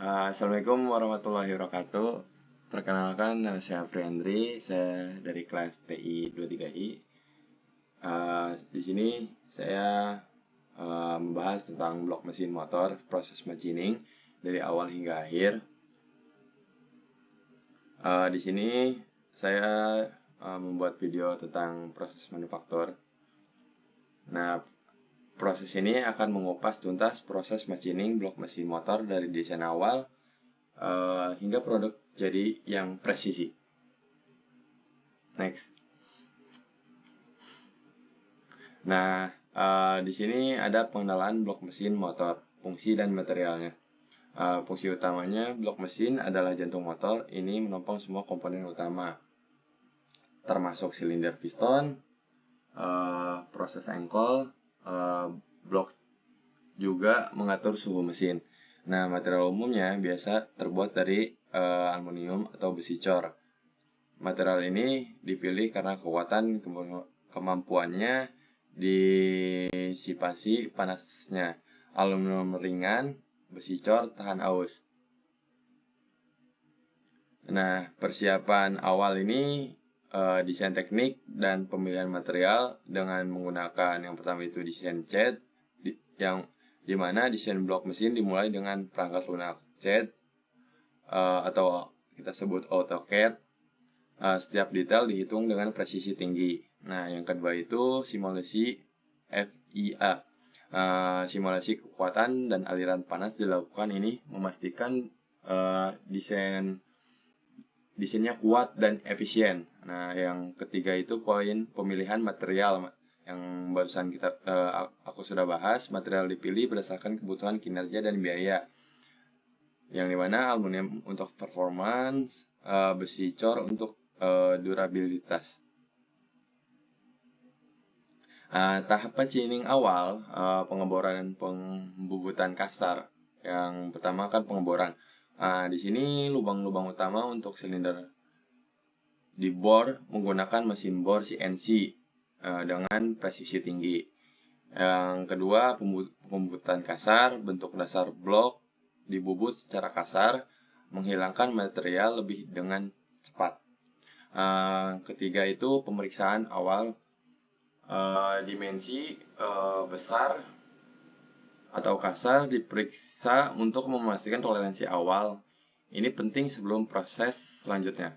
Assalamualaikum warahmatullahi wabarakatuh. Perkenalkan, nama saya Friandri, saya dari kelas TI 23I. Di sini saya membahas tentang blok mesin motor, proses machining dari awal hingga akhir. Di sini saya membuat video tentang proses manufaktur. Nah, proses ini akan mengupas tuntas proses machining blok mesin motor dari desain awal hingga produk jadi yang presisi. Next. Nah, di sini ada pengenalan blok mesin motor, fungsi dan materialnya. Fungsi utamanya blok mesin adalah jantung motor. Ini menopang semua komponen utama, termasuk silinder piston, proses engkol, blok juga mengatur suhu mesin. Nah, material umumnya biasa terbuat dari aluminium atau besi cor. Material ini dipilih karena kekuatan kemampuannya disipasi panasnya. Aluminium ringan, besi cor tahan aus. Nah, persiapan awal ini desain teknik dan pemilihan material dengan menggunakan yang pertama itu desain CAD, yang dimana desain blok mesin dimulai dengan perangkat lunak CAD atau kita sebut AutoCAD. Setiap detail dihitung dengan presisi tinggi. Nah, yang kedua itu simulasi FIA. Simulasi kekuatan dan aliran panas dilakukan ini memastikan desainnya kuat dan efisien. Nah, yang ketiga itu poin pemilihan material yang barusan aku sudah bahas. Material dipilih berdasarkan kebutuhan kinerja dan biaya. Yang dimana aluminium untuk performance, besi cor untuk durabilitas. Tahap machining awal, pengeboran dan pembubutan kasar. Yang pertama kan pengeboran. Di sini lubang-lubang utama untuk silinder dibor menggunakan mesin bor CNC dengan presisi tinggi. Yang kedua, pembubutan kasar, bentuk dasar blok dibubut secara kasar, menghilangkan material lebih dengan cepat. Ketiga itu pemeriksaan awal, dimensi besar atau kasar diperiksa untuk memastikan toleransi awal. Ini penting sebelum proses selanjutnya.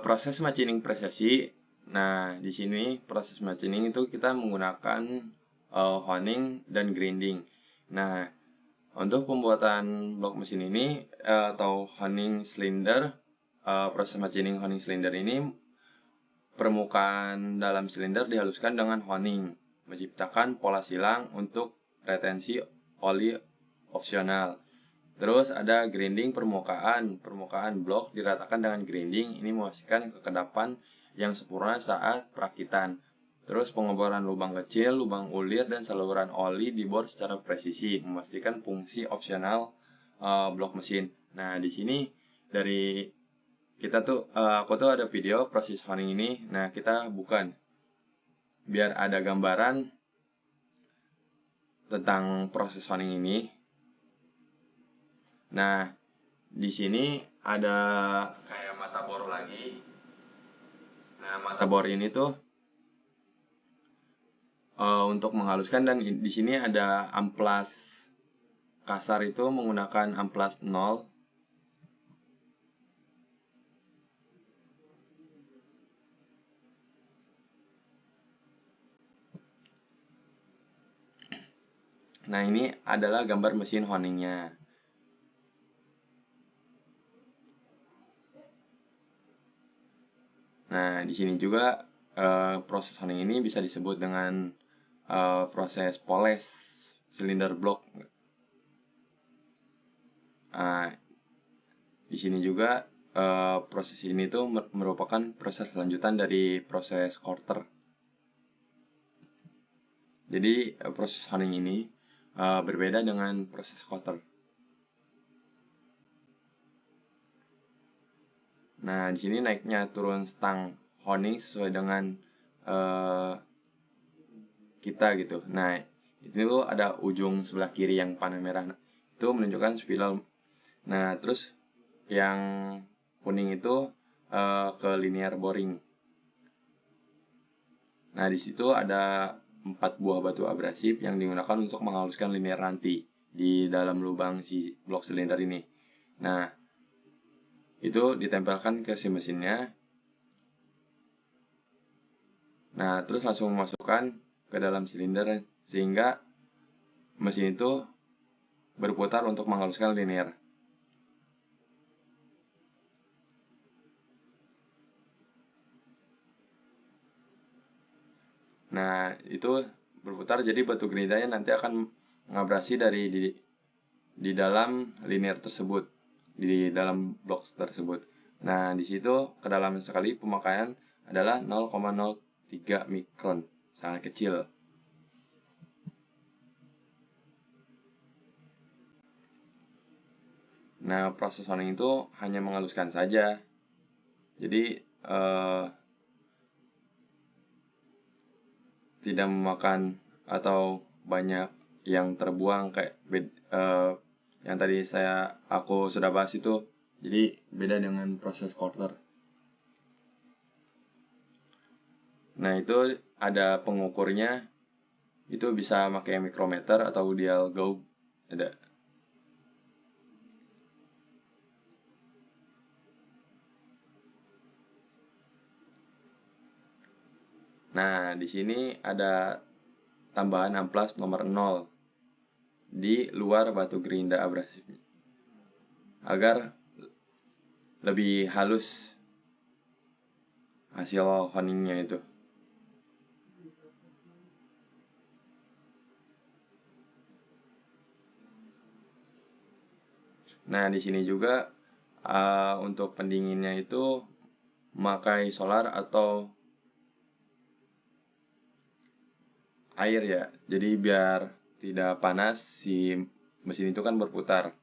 Proses machining presisi. Nah, di sini proses machining itu kita menggunakan honing dan grinding. Nah, untuk pembuatan blok mesin ini atau honing cylinder, proses machining honing cylinder ini, permukaan dalam silinder dihaluskan dengan honing, menciptakan pola silang untuk retensi oli opsional. Terus ada grinding permukaan blok diratakan dengan grinding, ini memastikan kekedapan yang sempurna saat perakitan. Terus pengeboran lubang kecil, lubang ulir, dan saluran oli dibor secara presisi, memastikan fungsi opsional blok mesin. Nah, di sini dari aku tuh ada video proses honing ini. Nah, kita bukan biar ada gambaran tentang proses honing ini. Nah, di sini ada kayak mata bor lagi. Nah, mata bor ini tuh untuk menghaluskan, dan di sini ada amplas kasar itu menggunakan amplas 0. Nah, ini adalah gambar mesin honingnya. Nah, di sini juga proses honing ini bisa disebut dengan proses poles silinder blok. Di sini juga proses ini tuh merupakan proses lanjutan dari proses quarter. Jadi proses honing ini berbeda dengan proses quarter. Nah, di sini naiknya turun stang honing sesuai dengan kita gitu. Nah, itu ada ujung sebelah kiri yang panah merah, itu menunjukkan spidol. Nah, terus yang kuning itu ke linear boring. Nah, di situ ada 4 buah batu abrasif yang digunakan untuk menghaluskan linear nanti di dalam lubang si blok silinder ini. Nah, itu ditempelkan ke si mesinnya. Nah, terus langsung memasukkan ke dalam silinder sehingga mesin itu berputar untuk menghaluskan linear. Nah, itu berputar, jadi batu gerindanya nanti akan mengabrasi di dalam linear tersebut, di dalam blok tersebut. Nah, di situ kedalaman sekali pemakaian adalah 0,03 mikron, sangat kecil. Nah, proses honing itu hanya menghaluskan saja. Jadi tidak memakan atau banyak yang terbuang kayak yang tadi aku sudah bahas itu. Jadi beda dengan proses quarter. Nah, itu ada pengukurnya, itu bisa pakai mikrometer atau dial gauge ada. Nah, di sini ada tambahan amplas nomor 0 di luar batu gerinda abrasif agar lebih halus hasil honingnya itu. Nah, di sini juga untuk pendinginnya itu memakai solar atau air ya. Jadi biar tidak panas, si mesin itu kan berputar.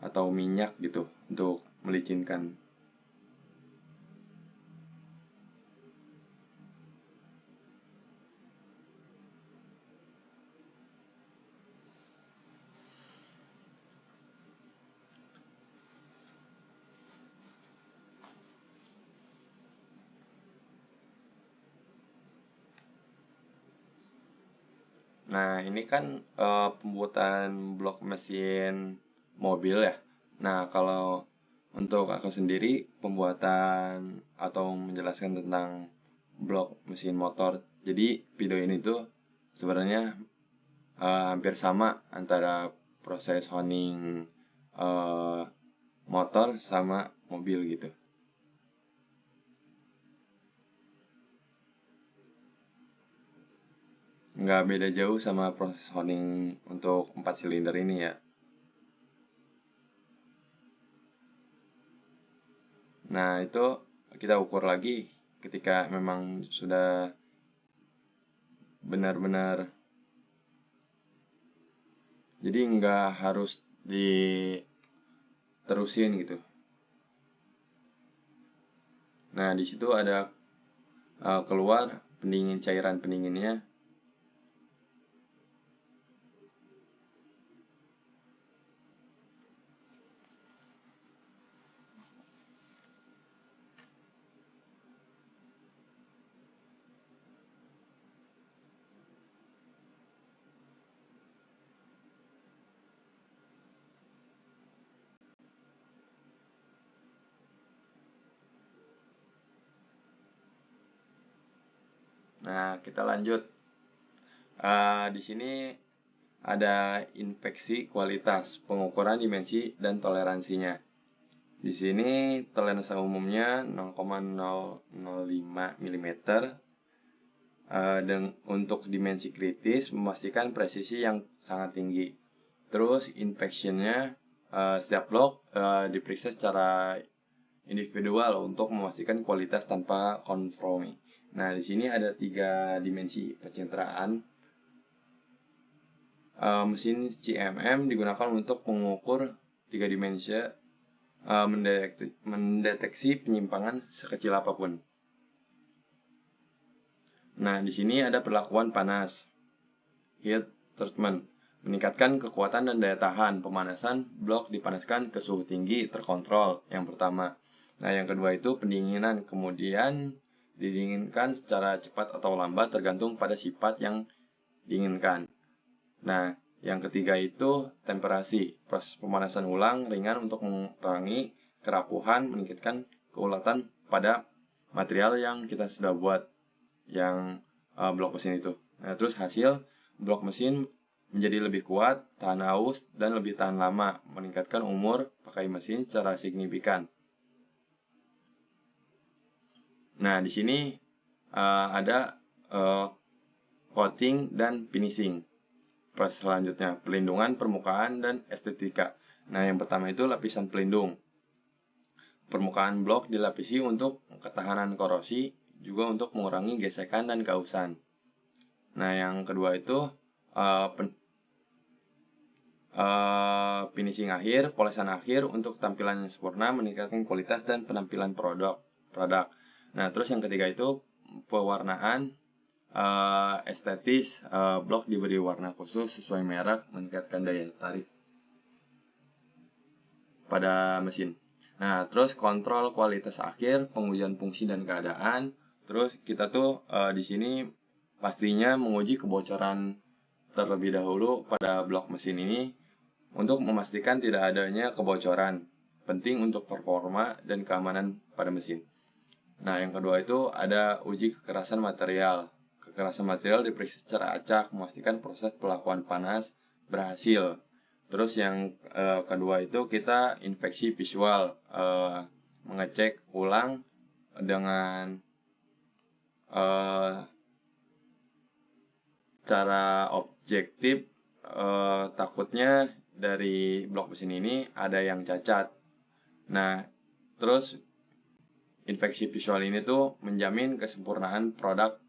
Atau minyak gitu untuk melicinkan. Nah, ini kan pembuatan blok mesin mobil ya. Nah, kalau untuk aku sendiri pembuatan atau menjelaskan tentang blok mesin motor. Jadi video ini tuh sebenarnya hampir sama antara proses honing motor sama mobil gitu. Nggak beda jauh sama proses honing untuk 4 silinder ini ya. Nah, itu kita ukur lagi ketika memang sudah benar-benar, jadi nggak harus diterusin gitu. Nah, di situ ada keluar pendingin, cairan pendinginnya. Nah, kita lanjut. Di sini ada inspeksi kualitas, pengukuran dimensi dan toleransinya. Di sini toleransi umumnya 0,005 mm. Dan untuk dimensi kritis memastikan presisi yang sangat tinggi. Terus inspectionnya setiap blok diperiksa secara individual untuk memastikan kualitas tanpa kompromi. Nah, di sini ada 3 dimensi pencitraan. Mesin CMM digunakan untuk mengukur 3 dimensi, mendeteksi penyimpangan sekecil apapun. Nah, di sini ada perlakuan panas, heat treatment, meningkatkan kekuatan dan daya tahan. Pemanasan blok dipanaskan ke suhu tinggi terkontrol, yang pertama. Nah, yang kedua itu pendinginan, kemudian didinginkan secara cepat atau lambat tergantung pada sifat yang diinginkan. Nah, yang ketiga itu temperasi, proses pemanasan ulang ringan untuk mengurangi kerapuhan, meningkatkan keulatan pada material yang kita sudah buat, yang blok mesin itu. Nah, terus hasil blok mesin menjadi lebih kuat, tahan haus, dan lebih tahan lama, meningkatkan umur pakai mesin secara signifikan. Nah, di sini ada coating dan finishing. Proses selanjutnya, pelindungan permukaan dan estetika. Nah, yang pertama itu lapisan pelindung. Permukaan blok dilapisi untuk ketahanan korosi, juga untuk mengurangi gesekan dan kausan. Nah, yang kedua itu finishing akhir, polesan akhir untuk tampilan yang sempurna, meningkatkan kualitas dan penampilan produk. Nah, terus yang ketiga itu pewarnaan estetis, blok diberi warna khusus sesuai merek, meningkatkan daya tarik pada mesin. Nah, terus kontrol kualitas akhir, pengujian fungsi dan keadaan. Terus kita tuh di sini pastinya menguji kebocoran terlebih dahulu pada blok mesin ini untuk memastikan tidak adanya kebocoran. Penting untuk performa dan keamanan pada mesin. Nah, yang kedua itu ada uji kekerasan material. Kekerasan material diperiksa secara acak, memastikan proses pelakuan panas berhasil. Terus yang kedua itu kita inspeksi visual, mengecek ulang dengan cara objektif. Takutnya dari blok mesin ini ada yang cacat. Nah, terus inspeksi visual ini tuh menjamin kesempurnaan produk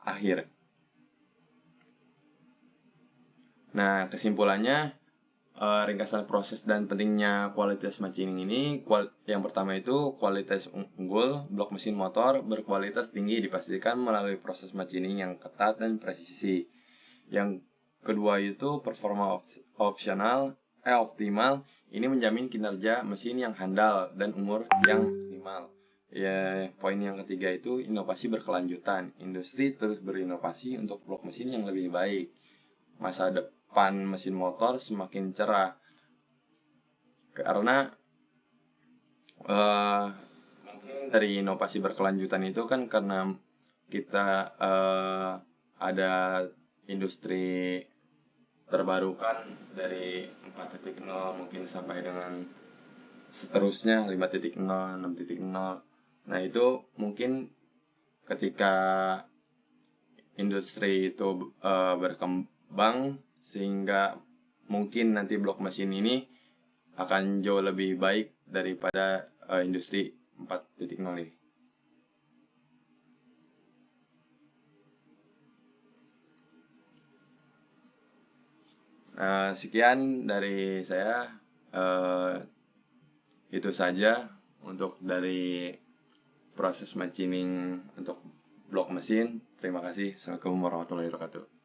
akhir. Nah, kesimpulannya, ringkasan proses dan pentingnya kualitas machining ini, yang pertama itu kualitas unggul, blok mesin motor berkualitas tinggi dipastikan melalui proses machining yang ketat dan presisi. Yang kedua itu performa optimal, ini menjamin kinerja mesin yang handal dan umur yang optimal. Ya, poin yang ketiga itu inovasi berkelanjutan. Industri terus berinovasi untuk blok mesin yang lebih baik. Masa depan mesin motor semakin cerah karena mungkin dari inovasi berkelanjutan itu kan karena kita ada industri terbarukan dari 4.0 mungkin sampai dengan seterusnya 5.0, 6.0. Nah, itu mungkin ketika industri itu berkembang sehingga mungkin nanti blok mesin ini akan jauh lebih baik daripada industri 4.0 ini. Sekian dari saya. Itu saja untuk dari proses machining untuk blok mesin. Terima kasih. Assalamualaikum warahmatullahi wabarakatuh.